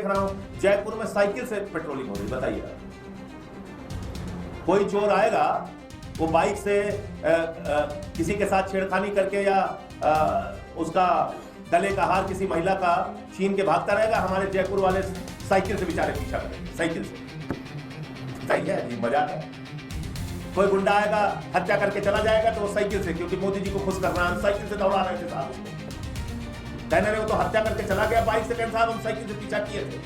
रहा हूं जयपुर में साइकिल से पेट्रोलिंग हो रही, बताइए। कोई चोर आएगा, वो बाइक से किसी के साथ छेड़खानी करके या उसका गले का हार किसी महिला का छीन के भागता रहेगा। हमारे जयपुर वाले साइकिल से बेचारे पीछा करेंगे, साइकिल से। सही है, मजाक है। कोई गुंडा आएगा, हत्या करके चला जाएगा तो वो साइकिल से, क्योंकि मोदी जी को खुश करना है, साइकिल से दौड़ा रहे थे साहब उसको। कहने रहे वो तो हत्या करके चला गया बाइक से, कहने साहब हम साइकिल से पीछा किए थे,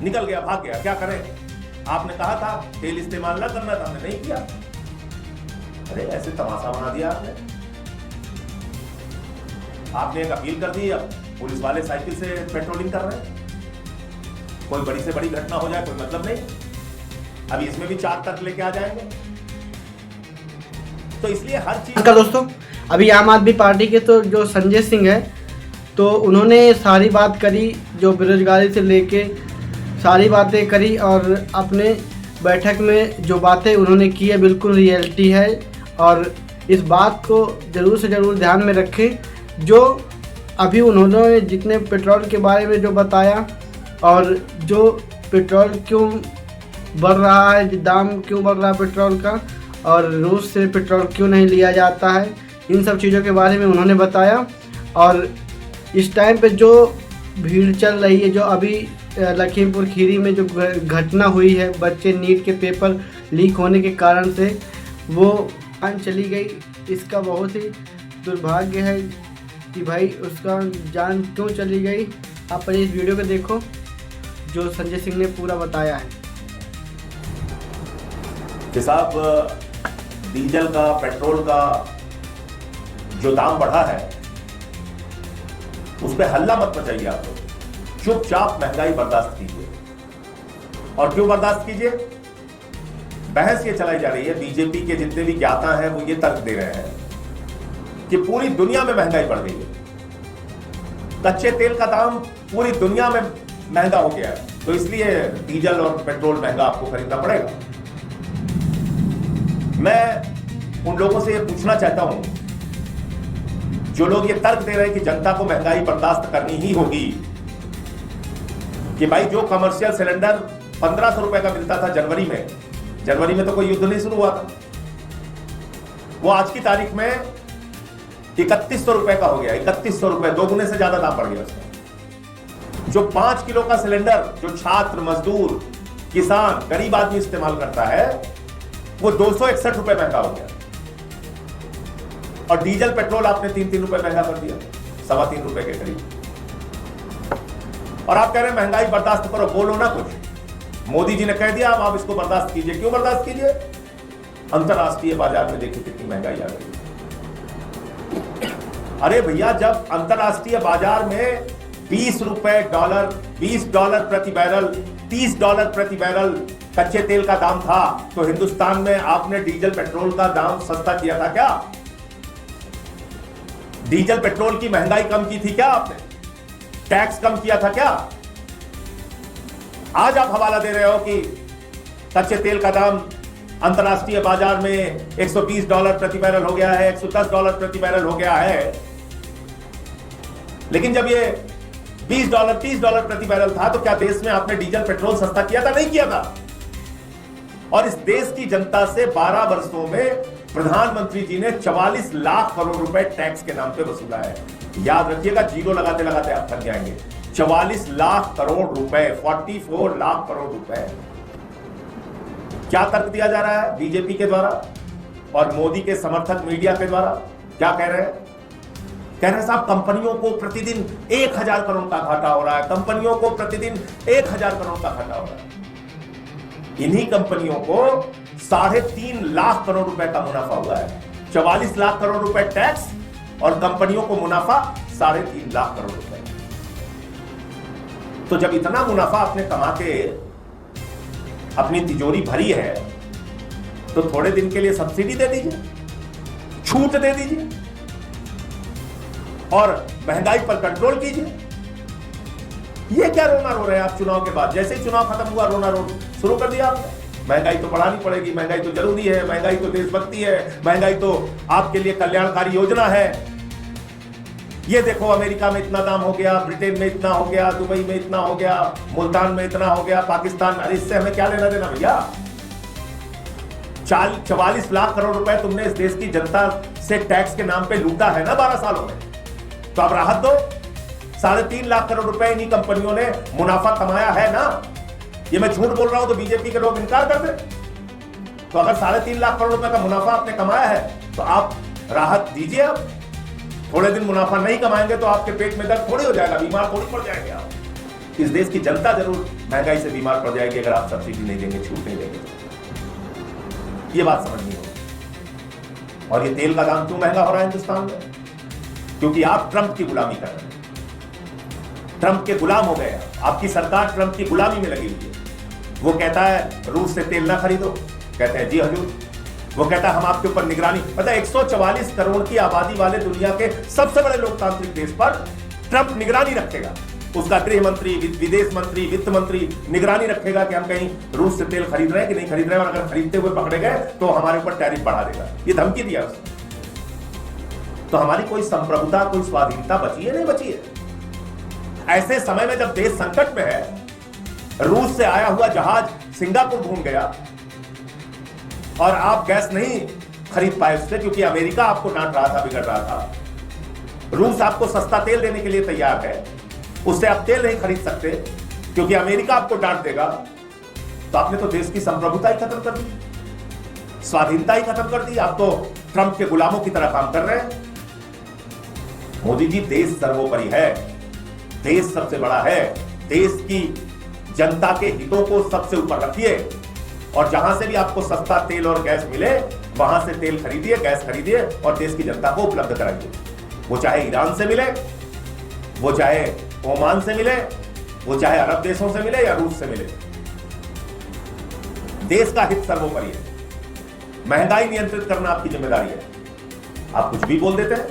निकल गया, भाग गया, क्या करें? आपने कहा था तेल इस्तेमाल ना करना था, हमने नहीं किया। अरे ऐसे तमाशा बना दिया आपने। आपने एक अपील कर दी, अब पुलिस वाले साइकिल से पेट्रोलिंग कर रहे हैं। कोई बड़ी से बड़ी घटना हो जाए कोई मतलब नहीं, अभी इसमें भी 4 तक लेके आ जाएंगे। तो इसलिए हर चीज का दोस्तों, अभी आम आदमी पार्टी के तो जो संजय सिंह है, तो उन्होंने सारी बात करी, जो बेरोजगारी से लेके सारी बातें करी, और अपने बैठक में जो बातें उन्होंने की है बिल्कुल रियलिटी है। और इस बात को ज़रूर से ज़रूर ध्यान में रखें, जो अभी उन्होंने जितने पेट्रोल के बारे में जो बताया, और जो पेट्रोल क्यों बढ़ रहा है, दाम क्यों बढ़ रहा है पेट्रोल का, और रूस से पेट्रोल क्यों नहीं लिया जाता है, इन सब चीज़ों के बारे में उन्होंने बताया। और इस टाइम पे जो भीड़ चल रही है, जो अभी लखीमपुर खीरी में जो घटना हुई है, बच्चे नीट के पेपर लीक होने के कारण से वो जान चली गई, इसका बहुत ही दुर्भाग्य है कि भाई उसका जान क्यों चली गई। आप पहले इस वीडियो को देखो जो संजय सिंह ने पूरा बताया है। कि साहब डीजल का, पेट्रोल का जो दाम बढ़ा है उस पर हल्ला मत मचाइए आप लोग, चुपचाप महंगाई बर्दाश्त कीजिए। और क्यों बर्दाश्त कीजिए? बहस ये चलाई जा रही है, बीजेपी के जितने भी ज्ञाता हैं वो ये तर्क दे रहे हैं कि पूरी दुनिया में महंगाई बढ़ गई है, कच्चे तेल का दाम पूरी दुनिया में महंगा हो गया है, तो इसलिए डीजल और पेट्रोल महंगा आपको खरीदना पड़ेगा। मैं उन लोगों से ये पूछना चाहता हूं जो लोग ये तर्क दे रहे हैं कि जनता को महंगाई बर्दाश्त करनी ही होगी, कि भाई जो कमर्शियल सिलेंडर 1500 रुपए का मिलता था जनवरी में तो कोई युद्ध नहीं शुरू हुआ था, वो आज की तारीख में 3100 रुपए का हो गया। 3100 रुपए, 2 गुने से ज्यादा दाम बढ़ गया उसका। जो 5 किलो का सिलेंडर जो छात्र, मजदूर, किसान, गरीब आदमी इस्तेमाल करता है, वो 261 रुपए महंगा हो गया। और डीजल पेट्रोल आपने 3-3 रुपए महंगा कर दिया, 3.25 रुपए के करीब। और आप कह रहे हैं महंगाई बर्दाश्त करो, बोलो ना कुछ। मोदी जी ने कह दिया अब आप इसको बर्दाश्त कीजिए। क्यों बर्दाश्त कीजिए? अंतरराष्ट्रीय बाजार में देखिए कितनी महंगाई आ गई। अरे भैया, जब अंतरराष्ट्रीय बाजार में $20 प्रति बैरल, $30 प्रति बैरल कच्चे तेल का दाम था, तो हिंदुस्तान में आपने डीजल पेट्रोल का दाम सस्ता किया था क्या? डीजल पेट्रोल की महंगाई कम की थी क्या आपने? टैक्स कम किया था क्या? आज आप हवाला दे रहे हो कि कच्चे तेल का दाम अंतरराष्ट्रीय बाजार में $120 प्रति बैरल हो गया है, $110 प्रति बैरल हो गया है। लेकिन जब ये $20, $30 प्रति बैरल था, तो क्या देश में आपने डीजल पेट्रोल सस्ता किया था? नहीं किया था। और इस देश की जनता से 12 वर्षों में प्रधानमंत्री जी ने 44 लाख करोड़ रुपए टैक्स के नाम पे वसूला है। याद रखिएगा, जीरो लगाते लगाते आप थक जाएंगे। 44 लाख करोड़ रुपए, 44 लाख करोड़ रुपए। क्या तर्क दिया जा रहा है बीजेपी के द्वारा और मोदी के समर्थक मीडिया के द्वारा? क्या कह रहे हैं? कह रहे हैं साहब कंपनियों को प्रतिदिन 1000 करोड़ का घाटा हो रहा है, कंपनियों को प्रतिदिन 1000 करोड़ का घाटा हो रहा है। इन्हीं कंपनियों को 3.5 लाख करोड़ रुपए का मुनाफा हुआ है। 44 लाख करोड़ रुपए टैक्स और कंपनियों को मुनाफा 3.5 लाख करोड़ रुपए। तो जब इतना मुनाफा आपने कमा के अपनी तिजोरी भरी है, तो थोड़े दिन के लिए सब्सिडी दे दीजिए, छूट दे दीजिए और महंगाई पर कंट्रोल कीजिए। ये क्या रोना रो रहे हैं आप चुनाव के बाद? जैसे ही चुनाव खत्म हुआ रोना रो शुरू कर दिया आपने। महंगाई तो बढ़ानी पड़ेगी, महंगाई तो जरूरी है, महंगाई तो देशभक्ति है, महंगाई तो आपके लिए कल्याणकारी योजना है। ये देखो अमेरिका में इतना दाम हो गया, ब्रिटेन में इतना हो गया, दुबई में इतना हो गया, मुल्तान में इतना हो गया, पाकिस्तान। अरे इससे हमें क्या लेना देना भैया? 44 लाख करोड़ रुपए तुमने इस देश की जनता से टैक्स के नाम पे लूटा है ना 12 सालों में, तो अब राहत दो। 3.5 लाख करोड़ रुपए इन्हीं कंपनियों ने मुनाफा कमाया है ना। ये मैं झूठ बोल रहा हूं तो बीजेपी के लोग इनकार कर दे। तो अगर 3.5 लाख करोड़ रुपए का मुनाफा आपने कमाया है तो आप राहत दीजिए। आप थोड़े दिन मुनाफा नहीं कमाएंगे तो आपके पेट में दर्द थोड़ी हो जाएगा, बीमार थोड़ी पड़ जाएंगे आप। इस देश की जनता जरूर महंगाई से बीमार पड़ जाएगी अगर आप सब्सिडी नहीं देंगे, छूट नहीं देंगे। ये बात समझनी होगी। और ये तेल का दाम क्यों महंगा हो रहा है हिंदुस्तान में? क्योंकि आप ट्रंप की गुलामी कर रहे हैं, ट्रंप के गुलाम हो गए। आपकी सरकार ट्रंप की गुलामी में लगी हुई है। वो कहता है रूस से तेल ना खरीदो, कहते हैं जी हजूर। वो कहता है हम आपके ऊपर निगरानी, पता है 144 करोड़ की आबादी वाले दुनिया के सबसे बड़े लोकतांत्रिक देश पर ट्रंप निगरानी रखेगा। उसका गृह मंत्री, विदेश मंत्री, वित्त मंत्री निगरानी रखेगा कि हम कहीं रूस से तेल खरीद रहे हैं कि नहीं खरीद रहे हैं, और अगर खरीदते हुए पकड़े गए तो हमारे ऊपर टैरिफ बढ़ा देगा। ये धमकी दिया उसने। तो हमारी कोई संप्रभुता, कोई स्वाधीनता बची है? नहीं बची है। ऐसे समय में जब देश संकट में है, रूस से आया हुआ जहाज सिंगापुर घूम गया और आप गैस नहीं खरीद पाए उससे, क्योंकि अमेरिका आपको डांट रहा था, बिगड़ रहा था। रूस आपको सस्ता तेल देने के लिए तैयार है, उससे आप तेल नहीं खरीद सकते क्योंकि अमेरिका आपको डांट देगा। तो आपने तो देश की संप्रभुता ही खत्म कर दी, स्वाधीनता ही खत्म कर दी। आप तो ट्रंप के गुलामों की तरह काम कर रहे हैं। मोदी जी, देश सर्वोपरि है, देश सबसे बड़ा है। देश की जनता के हितों को सबसे ऊपर रखिए और जहां से भी आपको सस्ता तेल और गैस मिले वहां से तेल खरीदिए, गैस खरीदिए और देश की जनता को उपलब्ध कराइए। वो चाहे ईरान से मिले, वो चाहे ओमान से मिले, वो चाहे अरब देशों से मिले या रूस से मिले। देश का हित सर्वोपरि है। महंगाई नियंत्रित करना आपकी जिम्मेदारी है। आप कुछ भी बोल देते हैं।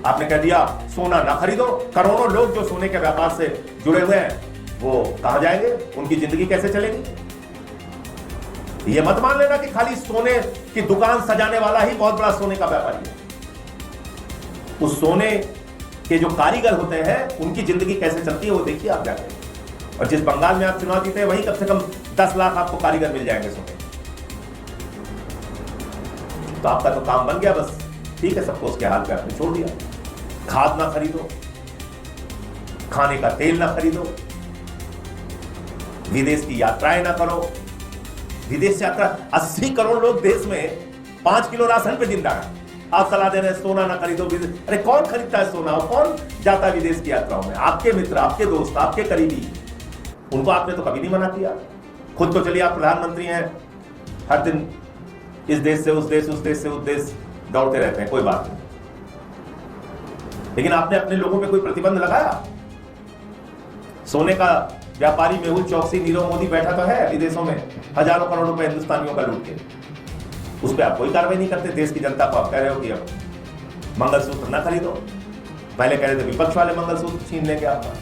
आपने कह दिया सोना ना खरीदो, करोड़ों लोग जो सोने के व्यापार से जुड़े हुए हैं वो कहां जाएंगे? उनकी जिंदगी कैसे चलेगी? ये मत मान लेना कि खाली सोने की दुकान सजाने वाला ही बहुत बड़ा सोने का व्यापारी है। उस सोने के जो कारीगर होते हैं उनकी जिंदगी कैसे चलती है वो देखिए आप जाकर। और जिस बंगाल में आप चुनाव जीते हैं वहीं कम से कम 10 लाख आपको कारीगर मिल जाएंगे सोने। तो आपका तो काम बन गया, बस ठीक है, सबको उसके हाल पे आपने छोड़ दिया। खाद ना खरीदो, खाने का तेल ना खरीदो, विदेश की यात्राएं ना करो। विदेश यात्रा 80 करोड़ लोग देश में 5 किलो राशन पे जिंदा है। आप सलाह दे रहे हैं सोना ना खरीदो। अरे कौन खरीदता है सोना? और कौन जाता है विदेश की यात्राओं में? आपके मित्र, आपके दोस्त, आपके करीबी, उनको आपने तो कभी नहीं मना किया। खुद तो चलिए आप प्रधानमंत्री हैं, हर दिन इस देश से उस देश, उस देश से उस देश दौड़ते रहते हैं, कोई बात नहीं। लेकिन आपने अपने लोगों पे कोई प्रतिबंध लगाया? सोने का व्यापारी मेहुल चौकसी, नीरव मोदी बैठा तो है विदेशों में, हजारों करोड़ रुपए हिंदुस्तानियों का लूट के, उस पर आप कोई कार्रवाई नहीं करते। देश की जनता को आप कह रहे हो कि अब मंगलसूत्र ना खरीदो। पहले कह रहे थे विपक्ष वाले मंगलसूत्र छीन लेंगे आपका।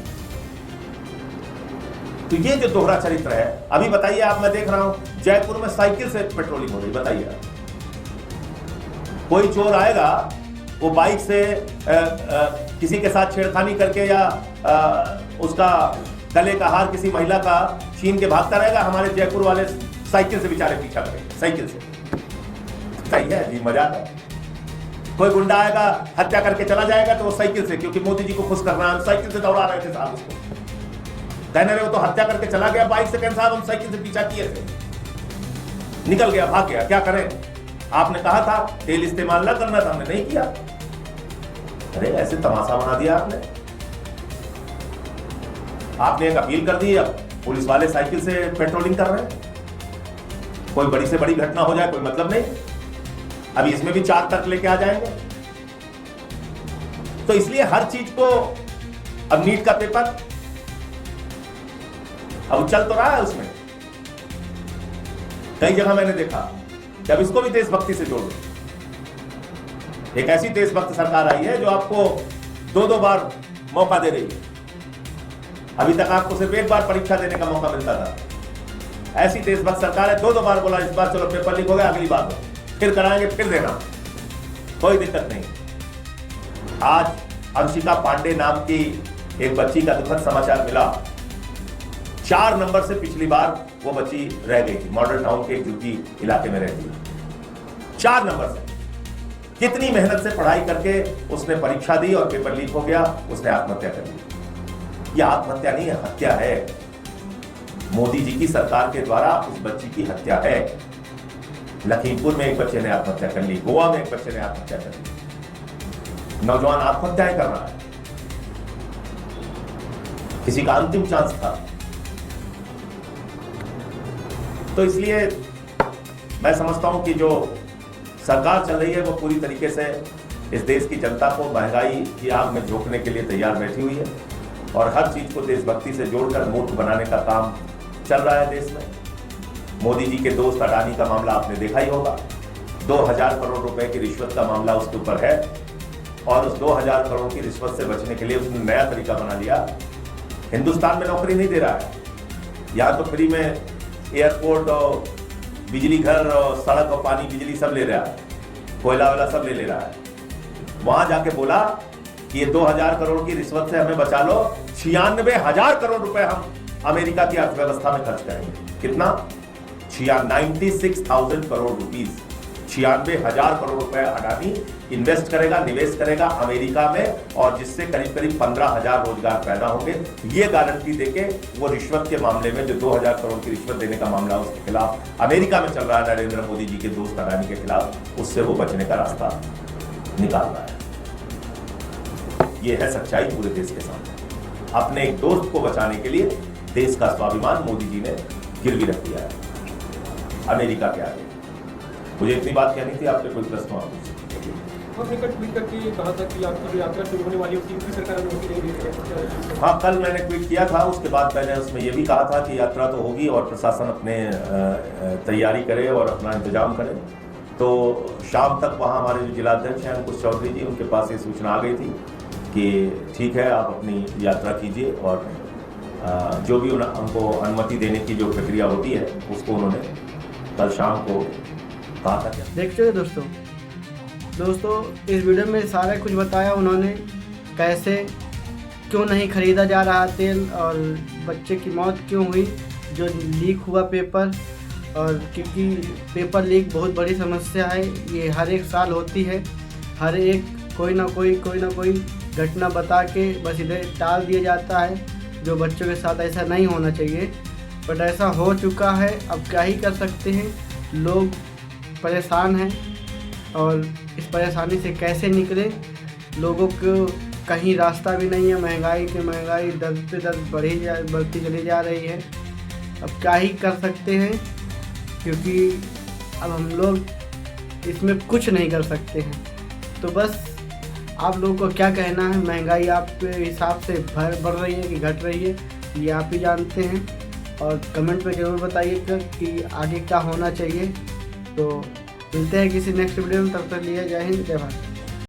तो ये जो दोहरा चरित्र है, अभी बताइए आप, मैं देख रहा हूं जयपुर में साइकिल से पेट्रोलिंग हो रही। बताइए आप, कोई चोर आएगा वो बाइक से किसी के साथ छेड़खानी करके या उसका गले का हार किसी महिला का छीन के भागता रहेगा। हमारे जयपुर वाले साइकिल से बेचारे पीछा करेंगे, साइकिल से। सही है जी, मजाक है। कोई गुंडा आएगा, हत्या करके चला जाएगा तो वो साइकिल से, क्योंकि मोदी जी को खुश करना है, साइकिल से दौड़ा रहे थे साहब उसको। कहने रहे वो तो हत्या करके चला गया बाइक से, कहने साहब हम साइकिल से पीछा किए थे, निकल गया, भाग गया, क्या करें? आपने कहा था तेल इस्तेमाल ना करना था, हमने नहीं किया। अरे ऐसे तमाशा बना दिया आपने। आपने एक अपील कर दी, अब पुलिस वाले साइकिल से पेट्रोलिंग कर रहे हैं। कोई बड़ी से बड़ी घटना हो जाए कोई मतलब नहीं, अभी इसमें भी 4 तर्क लेके आ जाएंगे। तो इसलिए हर चीज को, अब नीट का पेपर अब चल तो रहा है, उसमें कई जगह मैंने देखा कि अब इसको भी देशभक्ति से जोड़ दो। एक ऐसी देशभक्त सरकार आई है जो आपको 2-2 बार मौका दे रही है। अभी तक आपको सिर्फ 1 बार परीक्षा देने का मौका मिलता था। ऐसी देशभक्त सरकार है, 2-2 बार बोला इस बार चलो पेपर लीक हो गया, अगली बार फिर कराएंगे, फिर देना, कोई दिक्कत नहीं। आज अंशिका पांडे नाम की एक बच्ची का दुखद समाचार मिला। 4 नंबर से पिछली बार वो बच्ची रह गई थी, मॉडल टाउन के एक झुग्गी इलाके में रहती है। 4 नंबर से कितनी मेहनत से पढ़ाई करके उसने परीक्षा दी और पेपर लीक हो गया, उसने आत्महत्या कर ली। यह आत्महत्या नहीं है, हत्या है। मोदी जी की सरकार के द्वारा उस बच्ची की हत्या है। लखीमपुर में एक बच्चे ने आत्महत्या कर ली, गोवा में एक बच्चे ने आत्महत्या कर ली। नौजवान आत्महत्याएं कर रहा है, किसी का अंतिम चांस था। तो इसलिए मैं समझता हूं कि जो सरकार चल रही है वो पूरी तरीके से इस देश की जनता को महंगाई की आग में झोंकने के लिए तैयार बैठी हुई है और हर चीज को देशभक्ति से जोड़कर मूर्ख बनाने का काम चल रहा है देश में। मोदी जी के दोस्त अडानी का मामला आपने देखा ही होगा। 2000 करोड़ रुपए की रिश्वत का मामला उसके ऊपर है और उस 2000 करोड़ की रिश्वत से बचने के लिए उसने नया तरीका बना लिया। हिंदुस्तान में नौकरी नहीं दे रहा है, यहाँ तो फ्री में एयरपोर्ट और बिजली घर और सड़क और पानी बिजली सब ले रहा है, कोयला वाला सब ले रहा है। वहां जाके बोला कि ये 2000 करोड़ की रिश्वत से हमें बचा लो, 96,000 करोड़ रुपए हम अमेरिका की अर्थव्यवस्था में खर्च करेंगे। कितना? 96,000 करोड़ रुपीज, 96,000 करोड़ रुपए अडानी इन्वेस्ट करेगा, निवेश करेगा अमेरिका में, और जिससे करीब करीब 15,000 रोजगार पैदा होंगे। ये गारंटी देके वो रिश्वत के मामले में जो 2000 करोड़ की रिश्वत देने का मामला उसके खिलाफ अमेरिका में चल रहा है नरेंद्र मोदी जी के दोस्त अडानी के खिलाफ, उससे वो बचने का रास्ता निकाल रहा है। ये है सच्चाई पूरे देश के सामने। अपने एक दोस्त को बचाने के लिए देश का स्वाभिमान मोदी जी ने गिरवी रख दिया है अमेरिका के आगे। मुझे इतनी बात कहनी थी, आपके कोई प्रश्न हो? आपने कल ट्वीट करके कहा था कि आपकी जो यात्रा शुरू होने वाली है उसकी सरकार अनुमति नहीं दे रही है। हाँ, कल मैंने ट्वीट किया था, उसके बाद मैंने उसमें यह भी कहा था कि यात्रा तो होगी और प्रशासन अपने तैयारी करे और अपना इंतजाम करे। तो शाम तक वहाँ हमारे जो जिलाध्यक्ष हैं अंकुश चौधरी जी, उनके पास ये सूचना आ गई थी कि ठीक है आप अपनी यात्रा कीजिए और जो भी हमको अनुमति देने की जो प्रक्रिया होती है उसको उन्होंने कल शाम को कहा था। देखते हैं दोस्तों इस वीडियो में सारा कुछ बताया उन्होंने, कैसे क्यों नहीं खरीदा जा रहा तेल और बच्चे की मौत क्यों हुई, जो लीक हुआ पेपर। और क्योंकि पेपर लीक बहुत बड़ी समस्या है, ये हर एक साल होती है, हर एक कोई ना कोई घटना बता के बस इधर टाल दिया जाता है, जो बच्चों के साथ ऐसा नहीं होना चाहिए, बट ऐसा हो चुका है। अब क्या ही कर सकते हैं, लोग परेशान हैं और इस परेशानी से कैसे निकले, लोगों को कहीं रास्ता भी नहीं है। महंगाई दर पे दर बढ़ती चली जा रही है। अब क्या ही कर सकते हैं, क्योंकि अब हम लोग इसमें कुछ नहीं कर सकते हैं। तो बस आप लोगों को क्या कहना है, महंगाई आपके हिसाब से बढ़ रही है कि घट रही है, ये आप ही जानते हैं। और कमेंट में ज़रूर बताइएगा कि आगे क्या होना चाहिए। तो मिलते हैं किसी नेक्स्ट वीडियो में, तब तक लिए जय हिंद जय भारत।